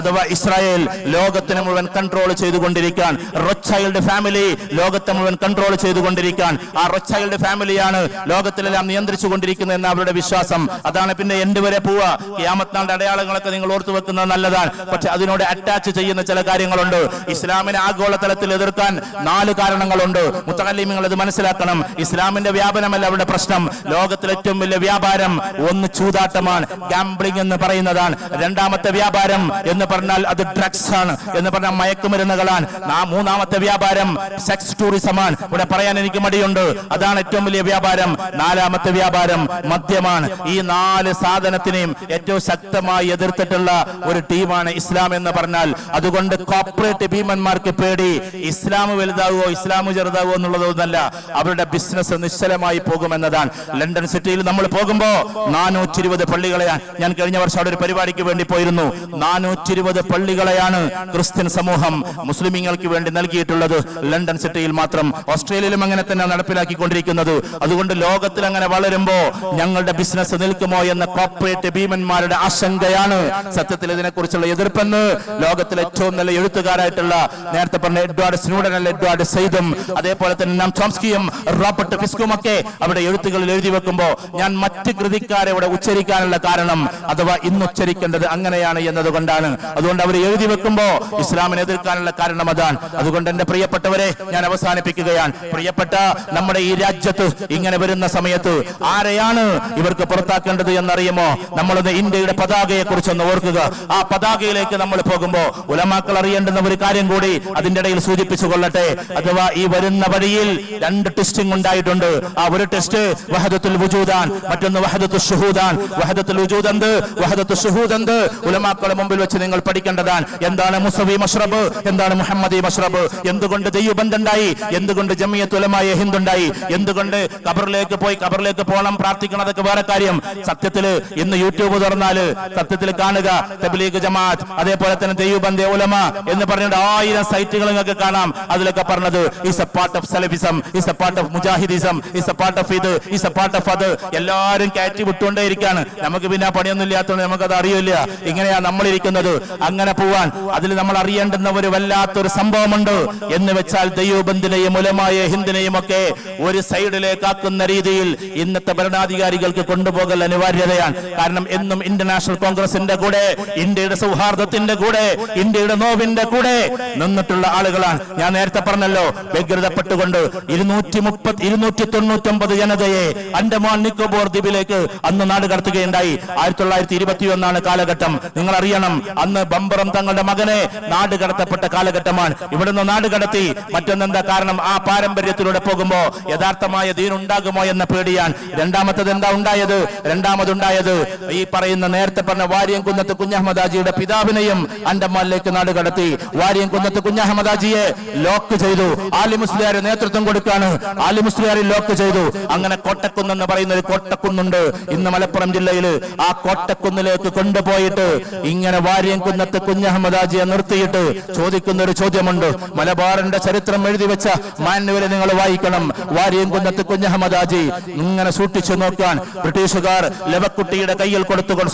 അഥവാ ഇസ്രായേൽ ലോകത്തിന് മുഴുവൻ കൺട്രോൾ ചെയ്തുകൊണ്ടിരിക്കാൻ, റോത്ത്ചൈൽഡ് ഫാമിലി ലോകത്തെ മുഴുവൻ കൺട്രോൾ ചെയ്തുകൊണ്ടിരിക്കാൻ, ആ റോത്ത്ചൈൽഡ് ഫാമിലിയാണ് ലോകത്തിലെല്ലാം നിയന്ത്രിച്ചു കൊണ്ടിരിക്കുന്നത് എന്ന അവരുടെ വിശ്വാസം. അതാണ് പിന്നെ എന്റെ വരെ പോവുക. ഖിയാമത്ത് നാളിന്റെ അടയാളങ്ങളൊക്കെ നിങ്ങൾ ഓർത്തു വെക്കുന്നത് നല്ലതാണ്. പക്ഷെ അതിനോട് അറ്റാച്ച് ചെയ്യുന്ന ചില കാര്യങ്ങളുണ്ട്. ഇസ്ലാമിനെ ആഗോളതലത്തിൽ എതിർക്കാൻ 4 കാരണങ്ങളുണ്ട്. മുത്തഅല്ലിമീങ്ങൾ ഇത് മനസ്സിലാക്കണം. ഇസ്ലാമിന്റെ വ്യാപനമല്ല അവരുടെ പ്രശ്നം. ലോകത്തിലെ ഏറ്റവും വലിയ വ്യാപാരം ഒന്ന് ചൂതാട്ടമാണ്, ഗാംബ്ലിംഗ് എന്ന് പറയുന്നതാണ്. രണ്ടാമത്തെ വ്യാപാരം എന്ന് പറഞ്ഞാൽ അത് ഡ്രഗ്സ് ആണ്, എന്ന് പറഞ്ഞാൽ മയക്കുമരുന്നുകളാണ്. മൂന്നാമത്തെ വ്യാപാരം സെക്സ് ടൂറിസമാണ്. ഇവിടെ പറയാൻ എനിക്ക് മടിയുണ്ട്, അതാണ് ഏറ്റവും വലിയ വ്യാപാരം. നാലാമത്തെ വ്യാപാരം മദ്യമാണ്. ഈ 4 സാധനത്തിനെയും ഏറ്റവും ശക്തമായി എതിർത്തിട്ടുള്ള ഒരു ടീമാണ് ഇസ്ലാം എന്ന് പറഞ്ഞാൽ. അതുകൊണ്ട് കോർപ്പറേറ്റ് ഭീമന്മാർക്ക് പേടി ഇസ്ലാം വലുതാവോ ഇസ്ലാം ചെറുതാവോ എന്നുള്ളതൊന്നല്ല, അവരുടെ ബിസിനസ് നിശ്ചലമായി പോകുമെന്നതാണ്. ലണ്ടൻ സിറ്റിയിൽ നമ്മൾ പോകുമ്പോ 420 പള്ളികളെയാണ്, ഞാൻ കഴിഞ്ഞ വർഷം അവിടെ ഒരു പരിപാടിക്ക് വേണ്ടി പോയിരുന്നു, 420 പള്ളികളെയാണ് ക്രിസ്ത്യൻ സമൂഹം മുസ്ലിമീങ്ങൾക്ക് വേണ്ടി നൽകിയിട്ടുള്ളത് ലണ്ടൻ സിറ്റിയിൽ മാത്രം. ഓസ്ട്രേലിയയിലും അങ്ങനെ തന്നെ നടപ്പിലാക്കിക്കൊണ്ടിരിക്കുന്നത്. അതുകൊണ്ട് ലോകത്തിൽ അങ്ങനെ വളരുമ്പോ ഞങ്ങളുടെ ബിസിനസ് നിൽക്കുമോ എന്ന കോർപ്പറേറ്റ് ഭീമന്മാരുടെ ആശങ്കയാണ് സത്യത്തിൽ ഇതിനെക്കുറിച്ചുള്ള എതിർപ്പെന്ന് ലോകത്തിലെ ഏറ്റവും നല്ല എഴുത്തുകാരായിട്ടുള്ള നേരത്തെ പറഞ്ഞ എഡ്വാർഡ് സ്നൂഡൻ അല്ല എഡ്വാർഡ് സയ്യിദും അതേപോലെ തന്നെ നാം ചോംസ്കിയും റോബർട്ട് ഫിസ്കും ഒക്കെ അവിടെ എഴുത്തുകളിൽ എഴുതി വെക്കുമ്പോ ഞാൻ മറ്റ് കൃതിക്കാരെ ഇവിടെ ഉച്ചരിക്കാനുള്ള കാരണം അഥവാ ഇന്ന് ഉച്ചരിക്കേണ്ടത് അങ്ങനെയാണ് എന്നതുകൊണ്ടാണ്. അതുകൊണ്ട് അവർ എഴുതി വെക്കുമ്പോ ഇസ്ലാമിനെ എതിർക്കാനുള്ള കാരണം അതാണ്. അതുകൊണ്ട് എന്റെ പ്രിയപ്പെട്ടവരെ ഞാൻ അവസാനിപ്പിക്കുകയാണ്. പ്രിയപ്പെട്ട നമ്മുടെ ഈ രാജ്യത്ത് ഇങ്ങനെ വരുന്ന സമയത്ത് ആരെയാണ് ഇവർക്ക് പുറത്താക്കേണ്ടത് എന്നറിയുമോ? നമ്മളൊന്ന് ഇന്ത്യയുടെ പതാകയെ കുറിച്ചൊന്ന് ഓർക്കുക. ആ പതാകയിലേക്ക് നമ്മൾ പോകുമ്പോ ഉലമാക്കൾ അറിയേണ്ടുന്ന ഒരു കാര്യം കൂടി അതിന്റെ ഇടയിൽ സൂചിപ്പിച്ചു കൊള്ളട്ടെ. അഥവാ ഈ വരുന്ന വഴിയിൽ 2 ടെസ്റ്റിംഗ് ഉണ്ടായിട്ടുണ്ട്. ആ ഒരു ടെസ്റ്റ് വഹദത്തുൽ വുജൂദാൻ, മറ്റൊന്ന് വഹദത്തുൽ ശുഹൂദാൻ. വഹദത്തുൽ വുജൂദ് എന്ത്, വഹദത്തുൽ ശുഹൂദ് എന്ത്, ഉലമാക്കളുടെ മുമ്പിൽ വെച്ച് നിങ്ങൾ പഠിക്കേണ്ടതാണ്. എന്താണ് മുസവി മഷ്റബ്, എന്താണ് മുഹമ്മദി മഷ്റബ്, എന്തുകൊണ്ട് ദൈവബന്ധം ഉണ്ടായി, എന്തുകൊണ്ട് ജമിയത്ത് ഉലമായ ഹിന്ദ് ഉണ്ടായി, എന്തുകൊണ്ട് ഖബറിലേക്ക് പോകണം പ്രാർത്ഥിക്കണം, അതൊക്കെ വേറെ കാര്യം. സത്യത്തില് ഇന്ന് യൂട്യൂബ് തുറന്നാല് സത്യത്തിൽ കാണുക തബ്ലീഗ് ജമാഅത്ത് അതേപോലെ തന്നെ ദൈവബന്ധ ഉലമ എന്ന് പറഞ്ഞിട്ട് 1000 സൈറ്റുകൾ നിങ്ങൾക്ക് കാണാം. അതിലൊക്കെ പറഞ്ഞത് is A part of Salafism, is A part of മുജാഹിദിസം, is A part of ഇത്, ഈസ് എ പാർട്ട് ഓഫ് അത്. എല്ലാവരും കയറ്റി വിട്ടുകൊണ്ടേ ഇരിക്കുകയാണ്. നമുക്ക് പിന്നെ പണിയൊന്നും ഇല്ലാത്തതുകൊണ്ട് നമുക്കത് അറിയില്ല. ഇങ്ങനെയാ നമ്മളിരിക്കുന്നത്. അങ്ങനെ പോവാൻ അതിൽ നമ്മൾ അറിയേണ്ടുന്ന ഒരു വല്ലാത്തൊരു സംഭവമുണ്ട്. എന്ന് വെച്ചാൽ ദൈവബന്ധിനെയും ഉലമായ ഹിന്ദിനെയും ഒക്കെ ഒരു സൈഡിലേക്കാക്കുന്ന രീതിയിൽ ഇന്നത്തെ ഭരണാധികാരികൾക്ക് കൊണ്ടുപോകൽ അനിവാര്യതയാണ്. കാരണം എന്നും ഇന്റർനാഷണൽ കോൺഗ്രസിന്റെ കൂടെ, ഇന്ത്യയുടെ സൗഹാർദ്ദത്തിന്റെ കൂടെ, ഇന്ത്യയുടെ നോവിന്റെ കൂടെ നിന്നിട്ടുള്ള ആളുകളാണ്. ഞാൻ നേരത്തെ പറഞ്ഞല്ലോ, വ്യഗ്രതപ്പെട്ടുകൊണ്ട് 299 ജനതയെ അൻഡമാൻ നിക്കോബാർ ദ്വീപിലേക്ക് അന്ന് നാട് കടത്തുകയുണ്ടായി. 1921 കാലഘട്ടം. നിങ്ങൾ അറിയണം, അന്ന് ബമ്പറും തങ്ങളുടെ മകനെ നാട് കടത്തപ്പെട്ട കാലഘട്ടമാണ്. ഇവിടുന്ന് നാട് കടത്തി. മറ്റൊന്നെന്താ കാരണം? ആ പാരമ്പര്യത്തിലൂടെ പോകുമ്പോ യഥാർത്ഥമായ ദീൻ ഉണ്ടാകുമോ എന്ന പേടിയാണ്. രണ്ടാമത്തത് എന്താ ഉണ്ടായത്? രണ്ടാമതുണ്ടായത് ഈ പറയുന്ന നേരത്തെ പറഞ്ഞ വാര്യംകുന്നത്ത് കുഞ്ഞഹമ്മദാജിയുടെ പിതാവിനെയും അൻഡമാനിലേക്ക് നാട് കടത്തി. വാര്യംകുന്നത്ത് കുഞ്ഞഹമ്മദാജിയെ ലോക്ക് ചെയ്തു. ആലി മുസ്ലിയാരെ നേതൃത്വം കൊടുക്കാണ്. ആലി മുസ്ലിയാരെ ലോക്ക് ചെയ്തു. അങ്ങനെ കോട്ടക്കുന്ന് എന്ന് പറയുന്ന ഒരു കോട്ടക്കുന്നുണ്ട് ഇന്ന് മലപ്പുറം ജില്ലയിൽ. ആ കോട്ടക്കുന്നിലേക്ക് കൊണ്ടുപോയിട്ട് ഇങ്ങനെ വാര്യംകുന്നത്ത് കുഞ്ഞഹമ്മദാജിയെ നിർത്തിയിട്ട് ചോദിക്കുന്ന ഒരു ചോദ്യമുണ്ട്. മലബാറിന്റെ ചരിത്രം എഴുതി വെച്ച മാനുവൽ നിങ്ങൾ വായിക്കണം. വാര്യംകുന്നത്ത് കുഞ്ഞഹമ്മദാജി ഇങ്ങനെ സൂക്ഷിച്ചു നോക്കാൻ ബ്രിട്ടീഷുകാർ ലവക്കുട്ടിയുടെ കയ്യിൽ കൊടുത്തുകൊണ്ട്,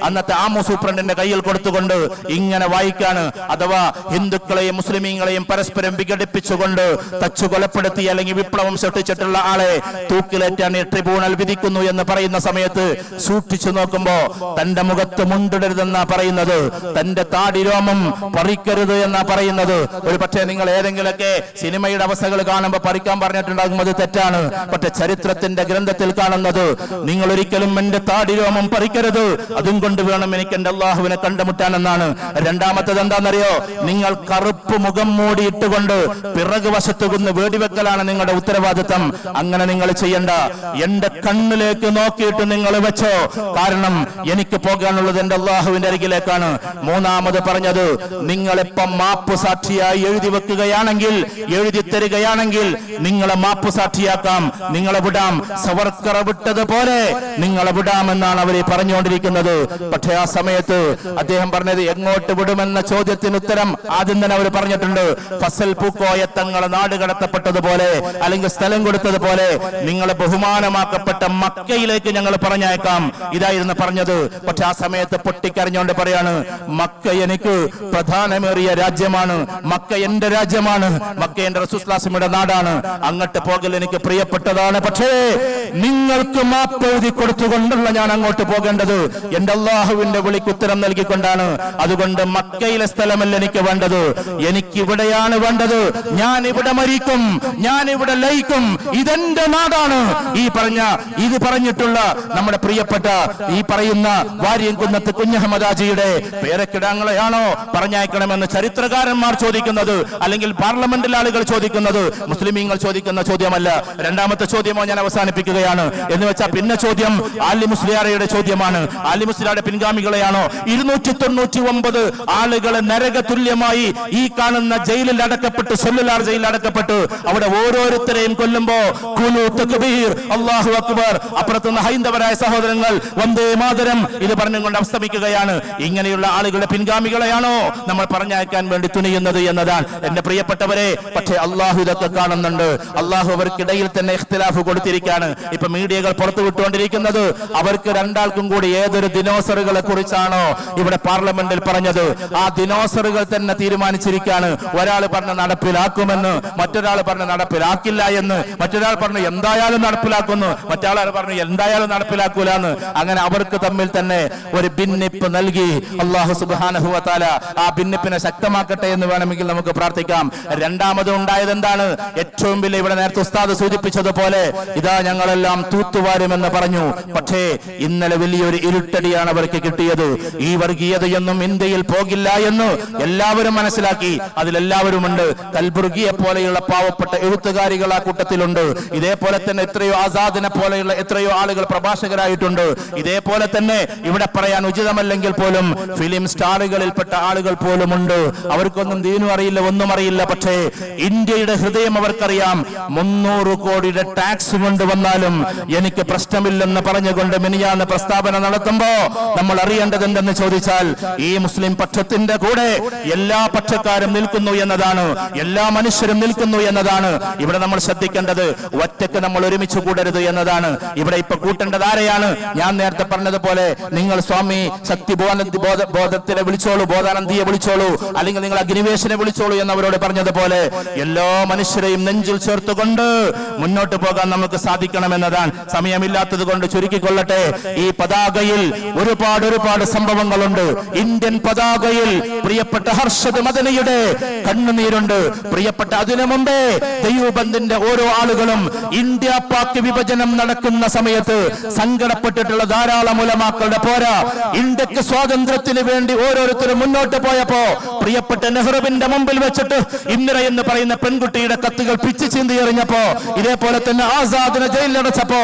അന്നത്തെ ആമു സൂപ്രണ്ടിന്റെ കയ്യിൽ കൊടുത്തുകൊണ്ട് ഇങ്ങനെ വായിക്കാണ്. അഥവാ ഹിന്ദുക്കളെയും മുസ്ലിമീങ്ങളെയും പരസ്പരം വിഘടിപ്പിച്ചുകൊണ്ട് തച്ചു കൊലപ്പെടുത്തി അല്ലെങ്കിൽ വിപ്ലവം സൃഷ്ടിച്ചിട്ടുള്ള ആളെ തൂക്കിലേറ്റാൻ ട്രിബ്യൂണൽ വിധിക്കുന്നു എന്ന് പറയുന്ന സമയത്ത് സൂക്ഷിച്ചു നോക്കുമ്പോ തന്റെ മുഖത്ത് മുണ്ടിടരുതെന്നാ പറയുന്നത്, തന്റെ താടിരോമം പറിക്കരുത് എന്നാ പറയുന്നത്. ഒരു പക്ഷേ നിങ്ങൾ ഏതെങ്കിലുമൊക്കെ സിനിമയുടെ അവസ്ഥകൾ കാണുമ്പോൾ പറിക്കാൻ പറഞ്ഞിട്ടുണ്ടാകും, അത് തെറ്റാണ്. പക്ഷെ ചരിത്രത്തിന്റെ ഗ്രന്ഥത്തിൽ കാണുന്നത് നിങ്ങൾ ഒരിക്കലും എന്റെ താടിരോമം പറിക്കരുത്, അതും കൊണ്ട് വേണം എനിക്ക് എന്റെ അള്ളാഹുവിനെ കണ്ടുമുട്ടാൻ എന്നാണ്. രണ്ടാമത്തത് എന്താണെന്നറിയോ? നിങ്ങൾ കറുപ്പ് മുഖം മൂടിയിട്ടുകൊണ്ട് പിറകു വശത്തുകുന്ന് വെടിവെക്കലാണ് നിങ്ങളുടെ ഉത്തരവാദിത്തം. അങ്ങനെ നിങ്ങൾ ചെയ്യണ്ട. എന്റെ കണ്ണിലേക്ക് നോക്കിയിട്ട് നിങ്ങൾ വെച്ചോ. കാരണം എനിക്ക് പോകാനുള്ളത് എന്റെ അള്ളാഹുവിന്റെ അരികിലേക്കാണ്. മൂന്നാമത് പറഞ്ഞത്, നിങ്ങളിപ്പം മാപ്പ് സാക്ഷിയായി എഴുതി വെക്കുകയാണെങ്കിൽ, എഴുതി തരികയാണെങ്കിൽ നിങ്ങളെ മാപ്പ് സാക്ഷിയാക്കാം, നിങ്ങളെ വിടാം. സവർക്കർ വിട്ടതുപോലെ നിങ്ങളെ വിടാമെന്നാണ് അവരെ പറഞ്ഞുകൊണ്ടിരിക്കുന്നത്. പക്ഷെ ആ സമയത്ത് അദ്ദേഹം പറഞ്ഞത് എങ്ങോട്ട് വിടുമെന്ന ചോദ്യത്തിന് ഉത്തരം ആദ്യം തന്നെ അവർ പറഞ്ഞിട്ടുണ്ട്. ഫസൽ പൂക്കോയ തങ്ങളെ നാട് കടത്തപ്പെട്ടതുപോലെ അല്ലെങ്കിൽ സ്ഥലം കൊടുത്തതുപോലെ നിങ്ങളെ ബഹുമാനമാക്കപ്പെട്ട മക്കയിലേക്ക് ഞങ്ങൾ പറഞ്ഞയക്കാം. ഇതായിരുന്നു പറഞ്ഞത്. പക്ഷെ ആ സമയത്ത് പൊട്ടിക്കരഞ്ഞുകൊണ്ട് പറയാണ്, മക്ക എനിക്ക് പ്രധാനമേറിയ രാജ്യമാണ്, മക്ക എന്റെ രാജ്യമാണ്, മക്ക എന്റെ റസൂലുള്ളാഹിയുടെ നാടാണ്, അങ്ങോട്ട് പോകൽ എനിക്ക് പ്രിയപ്പെട്ടതാണ്. പക്ഷേ നിങ്ങൾക്ക് മാപ്പെഴുതി കൊടുത്തുകൊണ്ടുള്ള ഞാൻ അങ്ങോട്ട് പോകേണ്ടത് എന്റെ അള്ളാഹുവിന്റെ വിളിക്ക് ഉത്തരം നൽകിക്കൊണ്ടാണ്. അതുകൊണ്ട് മക്കയിലെ സ്ഥലമല്ല എനിക്ക് വേണ്ടത്, എനിക്ക് ഇവിടെയാണ് വേണ്ടത്. ഞാൻ ഇവിടെ മരിക്കും, ഞാൻ ഇവിടെ ലയിക്കും, ഇതെന്റെ നാടാണ്. ഇത് പറഞ്ഞിട്ടുള്ള നമ്മുടെ പ്രിയപ്പെട്ട ഈ പറയുന്ന വാര്യംകുന്നത്ത് കുഞ്ഞഹമ്മദാജിയുടെ പേരക്കിടാങ്ങളെയാണോ പറഞ്ഞയക്കണമെന്ന് ചരിത്രകാരന്മാർ ചോദിക്കുന്നത്, അല്ലെങ്കിൽ പാർലമെന്റിൽ ആളുകൾ ചോദിക്കുന്നത്, മുസ്ലിമീങ്ങൾ ചോദിക്കുന്ന ചോദ്യമല്ല. രണ്ടാമത്തെ ചോദ്യമോ ഞാൻ അവസാനിപ്പിക്കുകയാണ്. എന്ന് വെച്ചാൽ പിന്നെ ചോദ്യം ആലി മുസ്ലിയാരയുടെ ചോദ്യമാണ്. ആലി മുസ്ലിയാരുടെ പിൻഗാമികളെയാണോ 299 ആളുകളെ നരക തുല്യമായി ഈ കാണുന്ന ജയിലിൽ അടക്കപ്പെട്ട്, സൊല്ലുലാർ ജയിലിൽ അടക്കപ്പെട്ട് അവിടെ ഓരോരുത്തരെയും കൊല്ലുമ്പോ ഖുലു തക്ബീർ അല്ലാഹു അക്ബർ, അപ്പുറത്തുനിന്ന് ഹൈന്ദവരായ സഹോദരങ്ങൾ വന്ദേ മാതരം ഇത് പറഞ്ഞുകൊണ്ട് അസ്തമിക്കുകയാണ്. ഇങ്ങനെയുള്ള ആളുകളുടെ പിൻഗാമികളെയാണോ നമ്മൾ പറഞ്ഞയക്കാൻ വേണ്ടി തുനിയുന്നത് എന്നതാണ് എന്റെ പ്രിയപ്പെട്ടവരെ. പക്ഷേ അള്ളാഹു ഇതൊക്കെ കാണുന്നുണ്ട്. അള്ളാഹു അവർക്കിടയിൽ തന്നെ ഇഖ്തിലാഫ് കൊടുത്തിരിക്കുകയാണ്. ഇപ്പൊ മീഡിയകൾ പുറത്തു വിട്ടുകൊണ്ടിരിക്കുന്നത് അവർക്ക് രണ്ടാൾക്കും കൂടി ഏതൊരു ദിനോസറുകളെ കുറിച്ചാണോ ഇവിടെ പാർലമെന്റിൽ പറഞ്ഞത്, ആ ദിനോസറുകൾ തന്നെ തീരുമാനിച്ചിരിക്കുകയാണ്. ഒരാൾ പറഞ്ഞ് നടപ്പിലാക്കുമെന്ന്, മറ്റൊരാൾ പറഞ്ഞ് നടപ്പിലാക്കില്ല എന്ന്, മറ്റൊരാൾ പറഞ്ഞു എന്തായാലും നടപ്പിലാക്കുന്നു, മറ്റാൾ പറഞ്ഞു എന്തായാലും നടപ്പിലാക്കൂല എന്ന്. അങ്ങനെ അവർക്ക് തമ്മിൽ തന്നെ ഒരു ഭിന്നിപ്പ് നൽകി അല്ലാഹു സുബ്ഹാനഹു വ തആല ആ ഭിന്നിപ്പിനെ ശക്തമാക്കട്ടെ എന്ന് വേണമെങ്കിൽ നമുക്ക് പ്രാർത്ഥിക്കാം. രണ്ടാമത് ഉണ്ടായത് എന്താണ്? ഏറ്റവും വലിയ ഇവിടെ നേരത്തെ ഉസ്താദ് സൂചിപ്പിച്ചതുപോലെ ഇതാ ഞങ്ങളെല്ലാം തൂത്തുവാരുമെന്ന് പറഞ്ഞു. പക്ഷേ ഇന്നലെ വലിയൊരു ഇരുട്ടടിയാണ് അവർക്ക് കിട്ടിയത്. ഈ വർഗീയതയൊന്നും ഇന്ത്യയിൽ പോകില്ല എന്ന് എല്ലാവരും മനസ്സിലാക്കി. അതിലെല്ലാവരുമുണ്ട്. കൽബുർഗിയെ പോലെയുള്ള പാവപ്പെട്ട എഴുത്തുകാരികൾ ആ കൂട്ടത്തിലുണ്ട്. ഇതേപോലെ തന്നെ എത്രയോ ആസാദിനെ പോലെയുള്ള എത്രയോ ആളുകൾ പ്രഭാഷകരായിട്ടുണ്ട്. ഇതേപോലെ തന്നെ ഇവിടെ പറയാൻ ഉചിതമല്ലെങ്കിൽ പോലും ഫിലിം സ്റ്റാറുകളിൽപ്പെട്ട ആളുകൾ പോലും ഉണ്ട്. അവർക്കൊന്നും ദീനും അറിയില്ല, ഒന്നും അറിയില്ല. പക്ഷേ ഇന്ത്യയുടെ ഹൃദയം അവർക്കറിയാം. 300 കോടിയുടെ ടാക്സ് കൊണ്ടുവന്നാലും എനിക്ക് പ്രശ്നമില്ലെന്ന് പറഞ്ഞുകൊണ്ട് മിനിയാന്ന് പ്രസ്താവന നടത്തുമ്പോ നമ്മൾ അറിയേണ്ടത് എന്തെന്ന് ചോദിച്ചാൽ ഈ മുസ്ലിം പക്ഷത്തിന്റെ കൂടെ എല്ലാ പക്ഷക്കാരും നിൽക്കുന്നു എന്നതാണ്, എല്ലാ മനുഷ്യരും നിൽക്കുന്നു എന്നതാണ്. ഇവിടെ നമ്മൾ ശ്രദ്ധിക്കേണ്ടത് ഒറ്റക്ക് നമ്മൾ ഒരുമിച്ച് കൂടരുത് എന്നതാണ്. ഇവിടെ ഇപ്പൊ കൂട്ടേണ്ടത് ആരെയാണ്? ഞാൻ നേരത്തെ പറഞ്ഞതുപോലെ നിങ്ങൾ സ്വാമി ശക്തി ബോധത്തിനെ വിളിച്ചോളൂ, ബോധാനന്ദിയെ വിളിച്ചോളൂ, അല്ലെങ്കിൽ നിങ്ങൾ അഗ്നിവേശനെ വിളിച്ചോളൂ എന്നവരോട് പറഞ്ഞതുപോലെ എല്ലാ മനുഷ്യരെയും നെഞ്ചിൽ ചേർത്തുകൊണ്ട് മുന്നോട്ട് പോകാൻ നമുക്ക് സാധിക്കണമെന്നതാണ്. സമയമില്ലാത്തത് കൊണ്ട് ചുരുക്കിക്കൊള്ളട്ടെ. ഈ പതാകയിൽ ഒരുപാട് സംഭവങ്ങളുണ്ട്. ഇന്ത്യൻ പതാകയിൽ പ്രിയപ്പെട്ട ഹർഷദ് മദനിയുടെ കണ്ണുനീരുണ്ട്. പ്രിയപ്പെട്ട അതിനു മുമ്പേ ദൈവബന്ധിന്റെ ഓരോ ആളുകളും ഇന്ത്യ പാക് വിഭജനം നടക്കുന്ന സമയത്ത് സങ്കടപ്പെട്ടിട്ടുള്ള ധാരാളം ഉലമാക്കളുടെ പോരാ, ഇന്ത്യക്ക് സ്വാതന്ത്ര്യത്തിന് വേണ്ടി ഓരോരുത്തരും മുന്നോട്ട് പോയപ്പോ പ്രിയപ്പെട്ട നെഹ്റുവിന്റെ മുമ്പിൽ വെച്ചിട്ട് ഇന്ദിര എന്ന് പറയുന്ന പെൺകുട്ടിയുടെ കത്തുകൾ പിച്ചു ചീന്തി എറിഞ്ഞപ്പോ, ഇതേപോലെ തന്നെ ആസാദിനെ ജയിലിലടച്ചപ്പോ,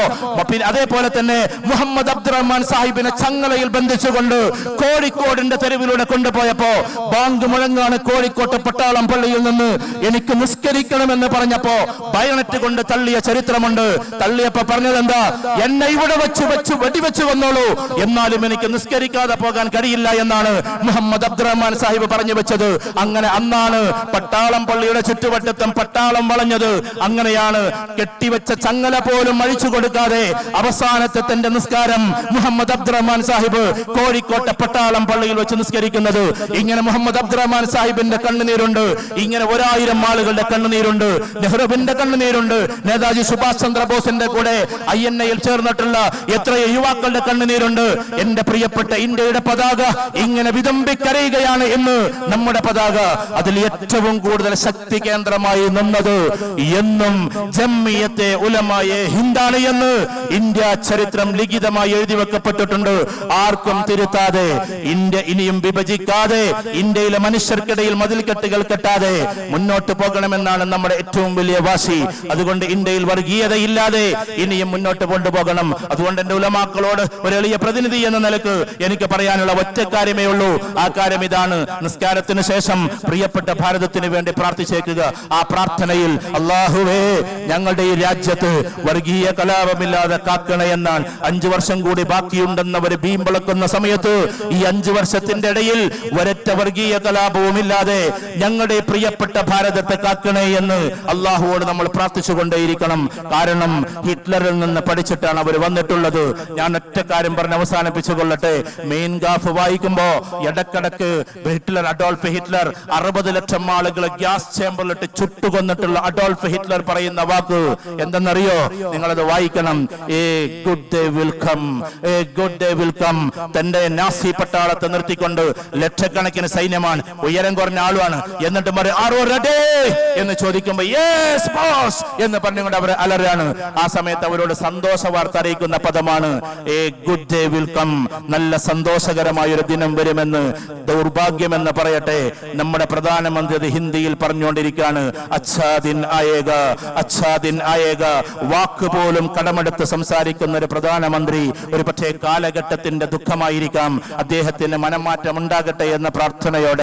അതേപോലെ തന്നെ മുഹമ്മദ് അബ്ദുറഹ്മാൻ സാഹിബിനെ ചങ്ങലയിൽ ബന്ധിച്ചുകൊണ്ട് കോഴിക്കോടിന്റെ തെരുവിലൂടെ കൊണ്ടുപോയപ്പോ ബാങ്ക് മുഴങ്ങാണ് കോഴിക്കോട്ട് പട്ടാളം പള്ളിയിൽ നിന്ന് എനിക്ക് നിസ്കരിക്കണമെന്ന് പറഞ്ഞപ്പോ ബയണറ്റ് കൊണ്ട് തള്ളിയ ചരിത്രമുണ്ട്. തള്ളിയപ്പോ പറഞ്ഞതെന്താ? എന്നെ ഇവിടെ വെച്ച് വെടിവെച്ച് വന്നോളൂ, എന്നാലും എനിക്ക് നിസ്കരിക്കാതെ പോകാൻ കഴിയില്ല എന്നാണ് മുഹമ്മദ് അബ്ദുറഹ്മാൻ സാഹിബ് പറഞ്ഞു വെച്ചത്. അങ്ങനെ അന്നാണ് പട്ടാളം പള്ളിയുടെ ചുറ്റുവട്ടത്തും പട്ടാളം വളഞ്ഞത്. അങ്ങനെയാണ് കെട്ടിവെച്ച ചങ്ങല പോലും അഴിച്ചു കൊടുക്കാതെ അവസാനത്തെ തന്റെ നിസ്കാരം മുഹമ്മദ് അബ്ദുറഹ്മാൻ സാഹിബ് കോഴിക്കോട്ടെ പട്ടാളം പള്ളിയിൽ വെച്ച് നിസ്കരിക്കുന്നത്. ഇങ്ങനെ മുഹമ്മദ് അബ്ദുറഹ്മാൻ സാഹിബിന്റെ കണ്ണുനീരുണ്ട്, ഇങ്ങനെ 1000 ആളുകളുടെ കണ്ണുനീരുണ്ട്, നെഹ്റുവിന്റെ കണ്ണുനീരുണ്ട്, നേതാജി സുഭാഷ് ചന്ദ്രബോസിന്റെ കൂടെ INA-യിൽ ചേർന്നിട്ടുള്ള എത്രയോ യുവാക്കളുടെ കണ്ണുനീരുണ്ട്. എന്റെ പ്രിയപ്പെട്ട ഇന്ത്യയുടെ പതാക ഇങ്ങനെ വിതമ്പിക്കരയുകയാണ് എന്ന്. നമ്മുടെ പതാക അതിൽ ഏറ്റവും കൂടുതൽ ശക്തി കേന്ദ്രമായി നിന്നത് എന്നും ജംഇയ്യത്തെ ഉലമായെ ഹിന്ദാണ് എന്ന് ഇന്ത്യ ചരിത്രം ലിഖിതമായി എഴുതി വെക്കപ്പെട്ടിട്ടുണ്ട്. ആർക്കും തിരുത്താതെ, ഇന്ത്യ ഇനിയും വിഭജിക്കാതെ, ഇന്ത്യയിലെ മനുഷ്യർക്കിടയിൽ മതിൽക്കെട്ടുകൾ കെട്ടാതെ മുന്നോട്ട് പോകണമെന്നാണ് നമ്മുടെ ഏറ്റവും വലിയ വാശി. അതുകൊണ്ട് ഇന്ത്യയിൽ വർഗീയതയില്ലാതെ ഇനിയും മുന്നോട്ട് കൊണ്ടുപോകണം. അതുകൊണ്ട് എന്റെ ഉലമാക്കളോട് ഒരു എളിയ പ്രതിനിധി എന്ന നിലക്ക് എനിക്ക് പറയാനുള്ള ഒറ്റ കാര്യമേ ഉള്ളൂ. ആ കാര്യം ഇതാണ്: നിസ്കാരത്തിന് ശേഷം പ്രിയപ്പെട്ട ഭാരതത്തിന് വേണ്ടി പ്രാർത്ഥിച്ചേക്കുക. ആ പ്രാർത്ഥനയിൽ അല്ലാഹുവേ ഞങ്ങളുടെ ഈ രാജ്യത്ത് വർഗീയ കലാപമില്ലാതെ കാക്കണേ എന്നാണ്. 5 വർഷം കൂടി ബാക്കിയുണ്ടെന്നവര് ബീംപിളക്കുന്ന സമയത്ത് ഈ 5 വർഷത്തിന്റെ ഇടയിൽ ഒരൊറ്റ വർഗീയ കലാപവും ഇല്ലാതെ ഞങ്ങളുടെ പ്രിയപ്പെട്ട ഭാരതത്തെ കാക്കണേ എന്ന് അള്ളാഹുവോട് നമ്മൾ പ്രാർത്ഥിച്ചുകൊണ്ടേയിരിക്കണം. കാരണം ഹിറ്റ്ലറിൽ നിന്ന് പഠിച്ചിട്ടാണ് അവർ വന്നിട്ടുള്ളത്. ഞാൻ ഒറ്റ കാര്യം പറഞ്ഞ് അവസാനിപ്പിച്ചു കൊള്ളട്ടെ. മെയിൻ ഗാഫ് വായിക്കുക. വായിക്കുമ്പോ ഇടക്കിടക്ക് അഡോൾഫ് ഹിറ്റ്ലർ 60 ലക്ഷം ആളുകളെ ഗ്യാസ് ചേമ്പറിലിട്ട് ചുട്ടുകൊന്നിട്ടുള്ള അഡോൾഫ് ഹിറ്റ്ലർ പറയുന്ന വാക്ക് എന്തെന്നറിയോ? നിങ്ങളത് വായിക്കണം. A good day will come, a good day will come. തന്റെ നാസി പട്ടാളത്തെ നിർത്തിക്കൊണ്ട് ലക്ഷക്കണക്കിന് സൈന്യമാണ്, ഉയരം കുറഞ്ഞ ആളുമാണ്, എന്നിട്ട് എന്ന് ചോദിക്കുമ്പോ യെസ് ബോസ് എന്ന് പറഞ്ഞുകൊണ്ട് അവർ അലറാണ്. ആ സമയത്ത് അവരോട് സന്തോഷ വാർത്ത അറിയിക്കുന്ന പദമാണ് a good day will come. നല്ല സന്തോഷകരമായ ഒരു ദിനം വരുമെന്ന്. ദൗർഭാഗ്യമെന്ന് പറയട്ടെ, നമ്മുടെ പ്രധാനമന്ത്രി അത് ഹിന്ദിയിൽ പറഞ്ഞുകൊണ്ടിരിക്കുകയാണ്. അച്ഛാ ദിൻ ആയേഗ, അച്ഛാ ദിൻ ആയേഗ. വാക്ക് പോലും കടമെടുത്ത് സംസാരിക്കുന്ന ഒരു പ്രധാനമന്ത്രി ഒരു പക്ഷേ കാലഘട്ടത്തിന്റെ ദുഃഖമായിരിക്കാം. അദ്ദേഹത്തിന് മനംമാറ്റം ഉണ്ടാകട്ടെ എന്ന പ്രാർത്ഥനയോടെ